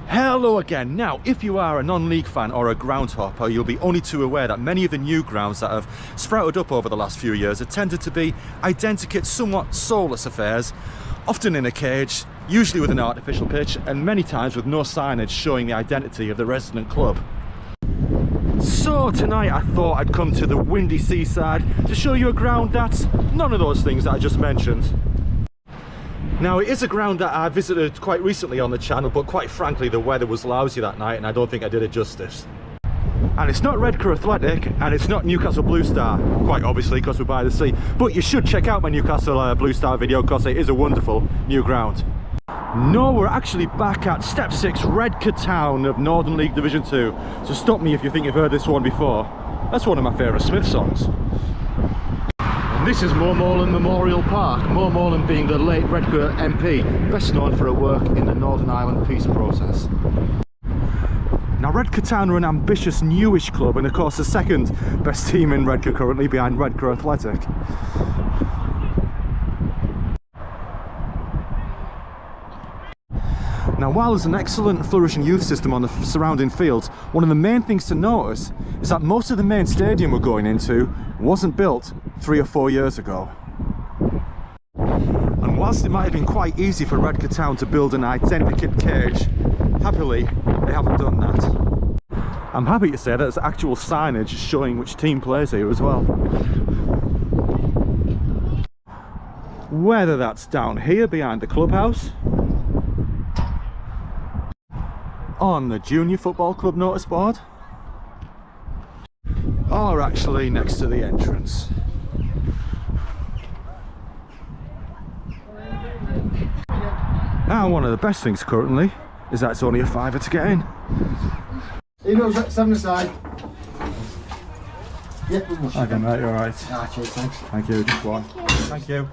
Hello again. Now, if you are a non-league fan or a groundhopper, you'll be only too aware that many of the new grounds that have sprouted up over the last few years have tended to be identikit, somewhat soulless affairs, often in a cage, usually with an artificial pitch, and many times with no signage showing the identity of the resident club. So tonight I thought I'd come to the windy seaside to show you a ground that's none of those things that I just mentioned. Now, it is a ground that I visited quite recently on the channel, but quite frankly the weather was lousy that night and I don't think I did it justice. And it's not Redcar Athletic and it's not Newcastle Blue Star, quite obviously because we're by the sea, but you should check out my Newcastle Blue Star video because it is a wonderful new ground. No, we're actually back at Step 6 Redcar Town of Northern League Division 2, so stop me if you think you've heard this one before. That's one of my favourite Smith songs. This is Mowlem Memorial Park, Mowlem being the late Redcar MP, best known for her work in the Northern Ireland peace process. Now, Redcar Town are an ambitious newish club and of course the second best team in Redcar currently behind Redcar Athletic. Now, while there's an excellent flourishing youth system on the surrounding fields, one of the main things to notice is that most of the main stadium we're going into wasn't built 3 or 4 years ago. And whilst it might have been quite easy for Redcar Town to build an identikit cage, happily they haven't done that. I'm happy to say that there's actual signage showing which team plays here as well. Whether that's down here behind the clubhouse, on the Junior Football Club notice board, or actually next to the entrance. And one of the best things currently is that it's only a £5 to get in. Emails 7 aside. Yep, Okay, mate, you're alright. Ah, cheers, thanks. Thank you, just one. Thank you.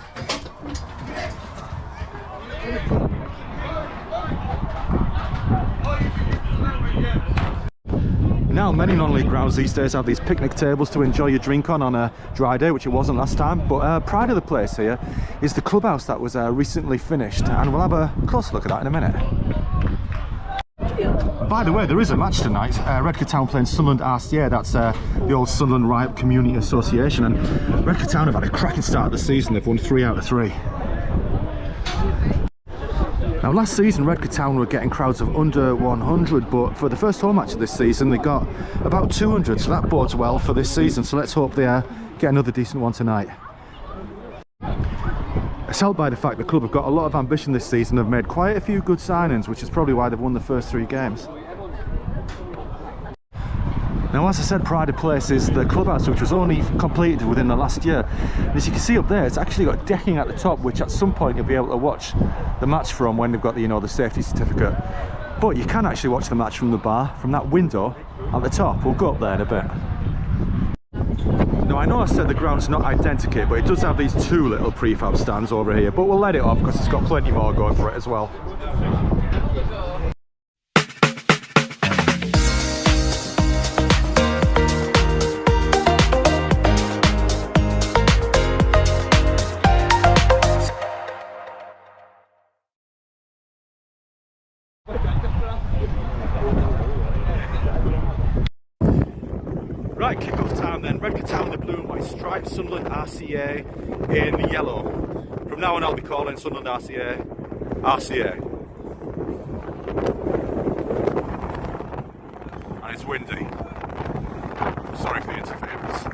Now, many non-league grounds these days have these picnic tables to enjoy your drink on a dry day, which it wasn't last time, but pride of the place here is the clubhouse that was recently finished, and we'll have a closer look at that in a minute. By the way, there is a match tonight. Redcar Town playing Sunderland RCA, that's the old Sunderland Riot Community Association, and Redcar Town have had a cracking start of the season. They've won 3 out of 3. Now, last season Redcar Town were getting crowds of under 100, but for the first home match of this season they got about 200, so that bodes well for this season, so let's hope they get another decent one tonight. It's helped by the fact the club have got a lot of ambition this season, have made quite a few good signings, which is probably why they've won the first 3 games. Now, as I said, pride of place is the clubhouse, which was only completed within the last year. And as you can see up there, it's actually got decking at the top, which at some point you'll be able to watch the match from when they've got the, you know, the safety certificate. But you can actually watch the match from the bar, from that window at the top. We'll go up there in a bit. Now, I know I said the ground's not identikit, but it does have these 2 little prefab stands over here, but we'll let it off because it's got plenty more going for it as well. Right, kick-off time then. Redcar Town in the blue and white stripes, Sunderland RCA in the yellow. From now on I'll be calling Sunderland RCA, RCA. And it's windy. Sorry for the interference.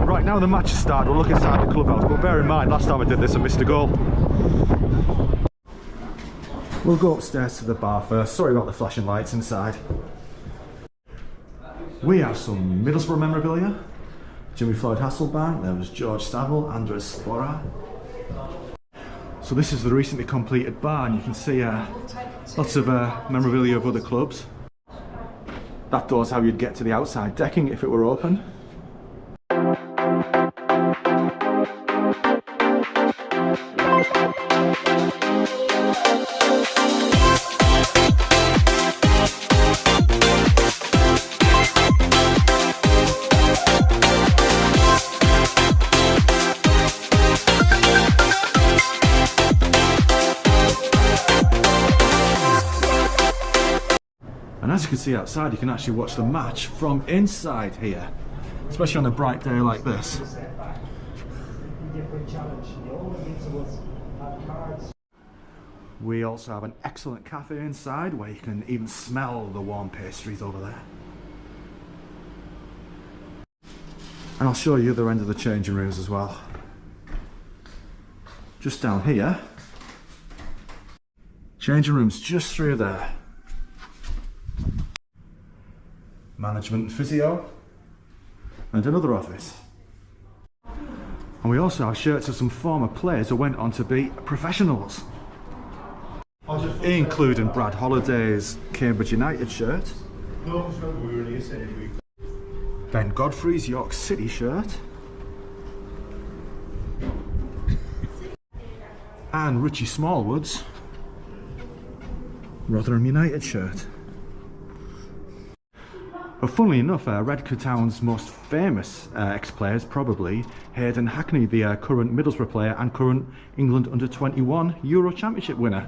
Right, now the match has started, we'll look inside the clubhouse, but bear in mind, last time I did this I missed a goal. We'll go upstairs to the bar first. Sorry about the flashing lights inside. We have some Middlesbrough memorabilia. Jimmy Floyd Hasselbank, there was George Stavel, Andres Spora. So this is the recently completed bar, and you can see lots of memorabilia of other clubs. That door's how you'd get to the outside decking if it were open. And as you can see outside, you can actually watch the match from inside here, especially on a bright day like this. We also have an excellent cafe inside where you can even smell the warm pastries over there. And I'll show you the other end of the changing rooms as well. Just down here. Changing rooms just through there. Management and physio. And another office. And we also have shirts of some former players who went on to be professionals. Including Brad Holliday's Cambridge United shirt. Ben Godfrey's York City shirt. And Richie Smallwood's Rotherham United shirt. But funnily enough, Redcar Town's most famous ex-players, probably Hayden Hackney, the current Middlesbrough player and current England under-21 Euro Championship winner.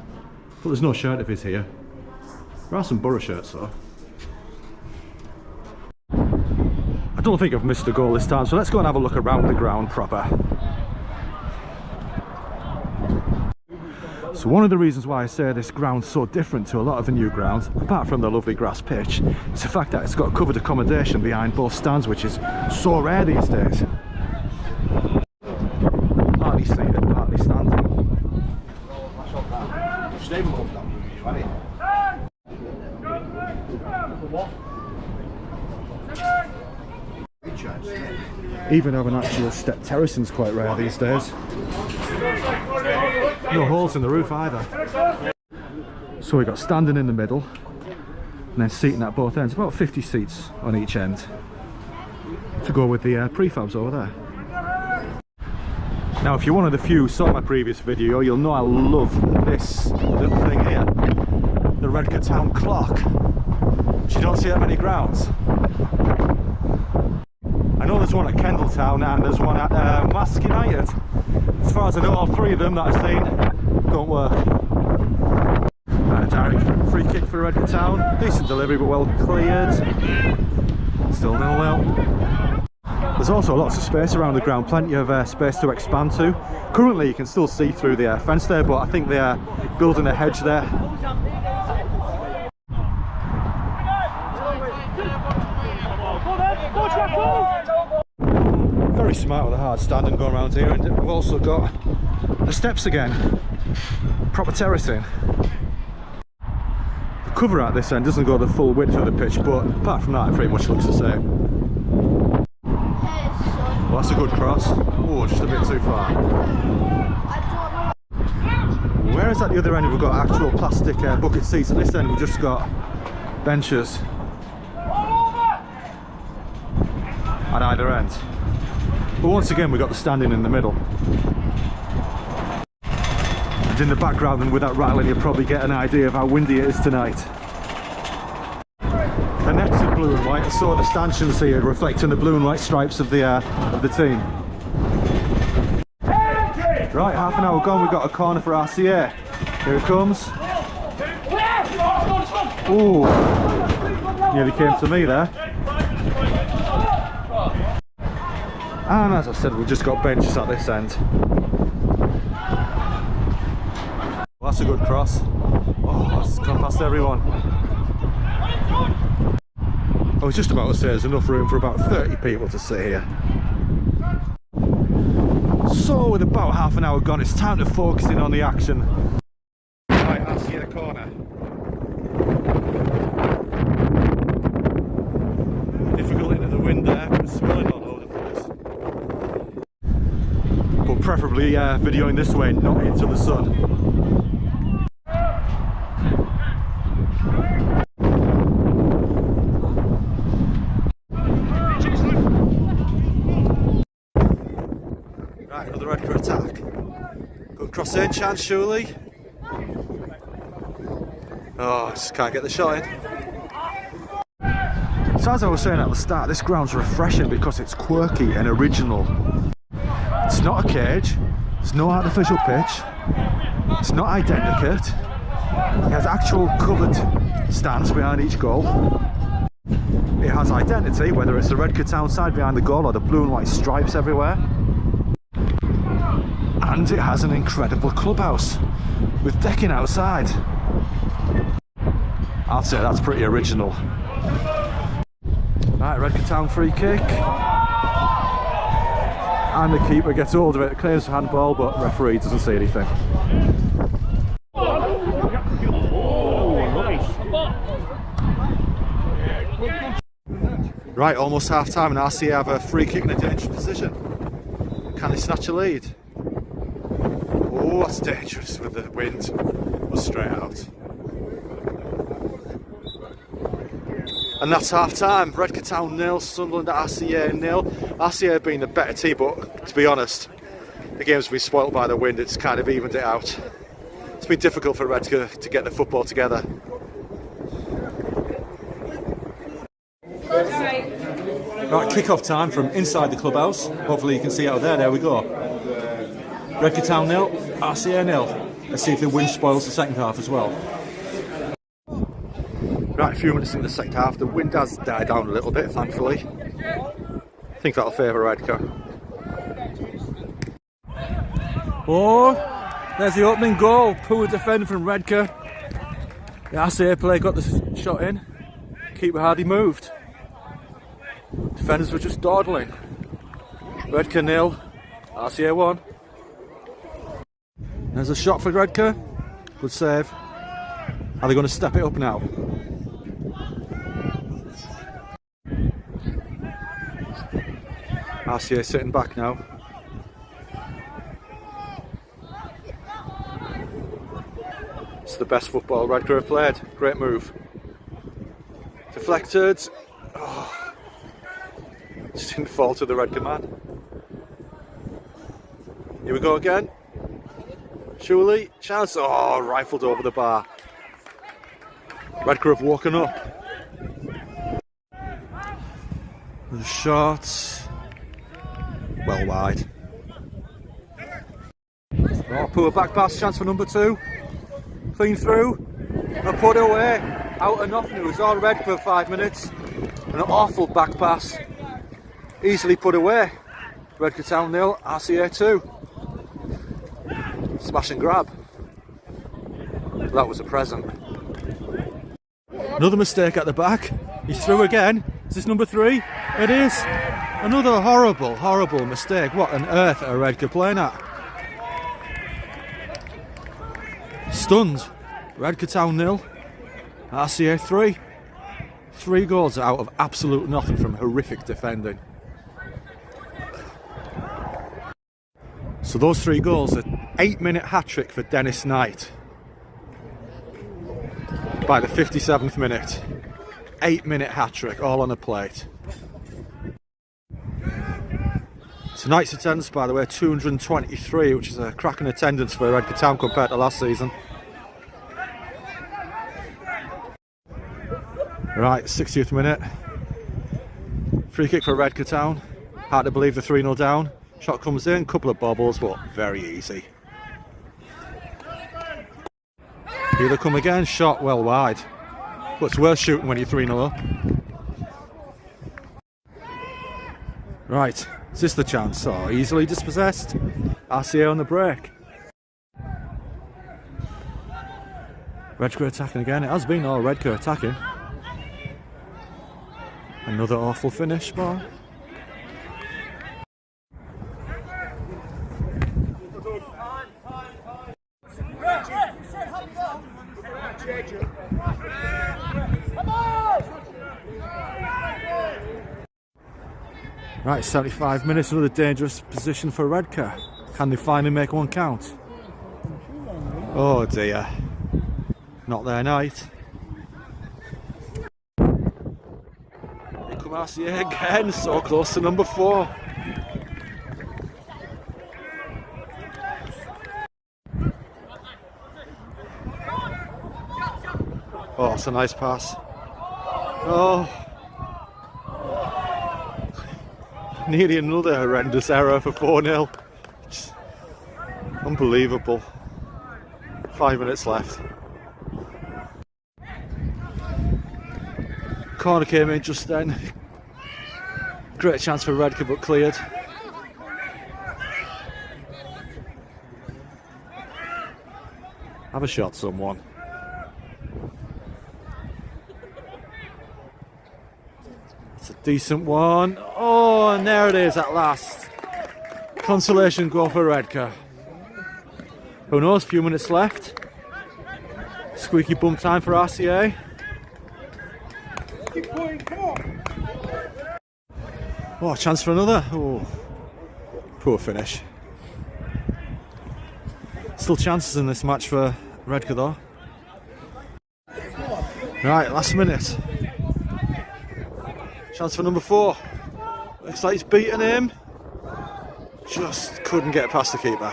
But there's no shirt of his here. There are some Borough shirts though. I don't think I've missed a goal this time, so let's go and have a look around the ground proper. So one of the reasons why I say this ground's so different to a lot of the new grounds, apart from the lovely grass pitch, is the fact that it's got covered accommodation behind both stands, which is so rare these days. Partly seated, partly standing. Even having actual step terracing is quite rare these days. No holes in the roof either. So we've got standing in the middle and then seating at both ends, about 50 seats on each end to go with the prefabs over there. Now if you're one of the few who saw my previous video, you'll know I love this little thing here, the Redcar Town clock, which you don't see at many grounds. I know there's one at Kendalltown and there's one at Mask United. As far as I know, all three of them that I've seen don't work. Direct free kick for Redcar Town. Decent delivery but well cleared. Still 0-0. There's also lots of space around the ground, plenty of space to expand to. Currently you can still see through the fence there, but I think they are building a hedge there. Very smart with a hard stand and going around here, and we've also got the steps again, proper terracing. The cover at this end doesn't go the full width of the pitch, but apart from that it pretty much looks the same. Well, that's a good cross. Oh, just a bit too far. Whereas at the other end we've got actual plastic bucket seats, at this end we've just got benches at either end. But once again we've got the standing in the middle. And in the background, and without rattling, you'll probably get an idea of how windy it is tonight. The nets are blue and white, so are the stanchions here, reflecting the blue and white stripes of the team. Right, half an hour gone, we've got a corner for RCA. Here it comes. Ooh, nearly came to me there. And as I said, we've just got benches at this end. Well, that's a good cross. Oh, it's gone past everyone. I was just about to say there's enough room for about 30 people to sit here. So with about half an hour gone, it's time to focus in on the action. Right, that's the corner. Difficult into the wind there, it's swelling all over the place. But preferably videoing this way, not into the sun. Right, another Redcar attack. Good cross in, chance surely. Oh, I just can't get the shot in. So as I was saying at the start, this ground's refreshing because it's quirky and original. It's not a cage, it's no artificial pitch, it's not identikit, It has actual covered stands behind each goal. It has identity, whether it's the Redcar Town side behind the goal or the blue and white stripes everywhere. And it has an incredible clubhouse with decking outside. I'd say that's pretty original. Right, Redcar Town free kick. And the keeper gets hold of it, claims for handball, but the referee doesn't say anything. Right, almost half time, and RCA have a free kick in a dangerous position. Can they snatch a lead? Oh, that's dangerous with the wind. Was straight out. And that's half time. Redcar Town 0, Sunderland at RCA 0. RCA being the better team, but to be honest, the game's been spoilt by the wind. It's kind of evened it out. It's been difficult for Redcar to get the football together. Right, kick-off time from inside the clubhouse. Hopefully you can see out there. There we go. Redcar Town 0, RCA 0. Let's see if the wind spoils the second half as well. Right, a few minutes in the second half. The wind has died down a little bit, thankfully. I think that'll favour Redcar. Oh, there's the opening goal. Poor defending from Redcar. The RCA player got the shot in. Keeper hardly moved. Defenders were just dawdling. Redcar 0, RCA 1. There's a shot for Redcar. Good save. Are they going to step it up now? RCA sitting back now. It's the best football Redcar have played. Great move. Deflected. Oh. Just didn't fall to the Redcar man. Here we go again. Surely, chance. Oh, rifled over the bar. Redcar have woken up. The shot. Well wide. Oh, poor back pass, chance for number 2. Clean through. And put away. Out of nothing. It was all red for 5 minutes. An awful back pass. Easily put away. Redcar Town 0, RCA 2. Smash and grab. That was a present. Another mistake at the back. He's through again. Is this number 3? It is. Another horrible, horrible mistake. What on earth are Redcar playing at? Stunned. Redcar Town 0, RCA 3. 3 goals out of absolute nothing from horrific defending. So those 3 goals are 8-minute hat-trick for Dennis Knight. By the 57th minute. 8-minute hat-trick, all on a plate. Tonight's attendance, by the way, 223, which is a cracking attendance for Redcar Town compared to last season. Right, 60th minute. Free kick for Redcar Town. Hard to believe the 3-0 down. Shot comes in, couple of bobbles, but very easy. Here they come again, shot well wide. But it's worth shooting when you're 3-0 up. Right, is this the chance? Oh, easily dispossessed. RCA on the break. Redcar attacking again. It has been all Redcar attacking. Another awful finish, ball. Right, 75 minutes, another dangerous position for Redcar. Can they finally make one count? Oh dear. Not their night. Here come RCA again, so close to number 4. Oh, it's a nice pass. Oh. Nearly another horrendous error for 4-0. Unbelievable. 5 minutes left. Corner came in just then. Great chance for Redcar, but cleared. Have a shot, someone. It's a decent one. Oh, and there it is at last. Consolation goal for Redcar. Who knows, a few minutes left. Squeaky bum time for RCA. Oh, chance for another. Oh, poor finish. Still chances in this match for Redcar though. Right, last minute. Chance for number 4. Looks like he's beaten him. Just couldn't get past the keeper.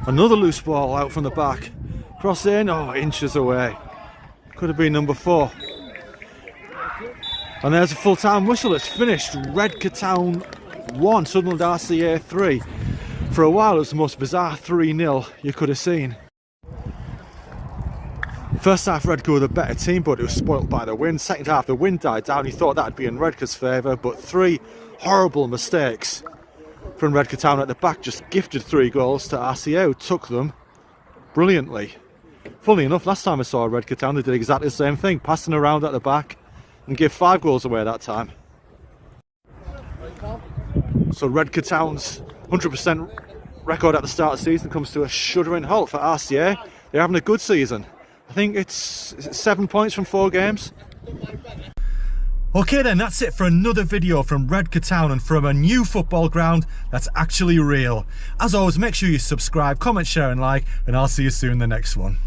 Another loose ball out from the back. Cross in, oh, inches away. Could have been number 4. And there's a full-time whistle. It's finished. Redcar Town 1, Sunderland RCA 3. For a while it was the most bizarre 3-0 you could have seen. First half Redcar were the better team, but it was spoilt by the wind. Second half the wind died down. You thought that'd be in Redcar's favour, but 3 horrible mistakes from Redcar Town at the back just gifted 3 goals to RCA, who took them brilliantly. Funnily enough, last time I saw Redcar Town they did exactly the same thing, passing around at the back and give 5 goals away that time. So Redcar Town's 100% record at the start of the season comes to a shuddering halt for RCA. They're having a good season. I think it's 7 points from 4 games. Okay then, that's it for another video from Redcar Town and from a new football ground that's actually real. As always, make sure you subscribe, comment, share and like, and I'll see you soon in the next one.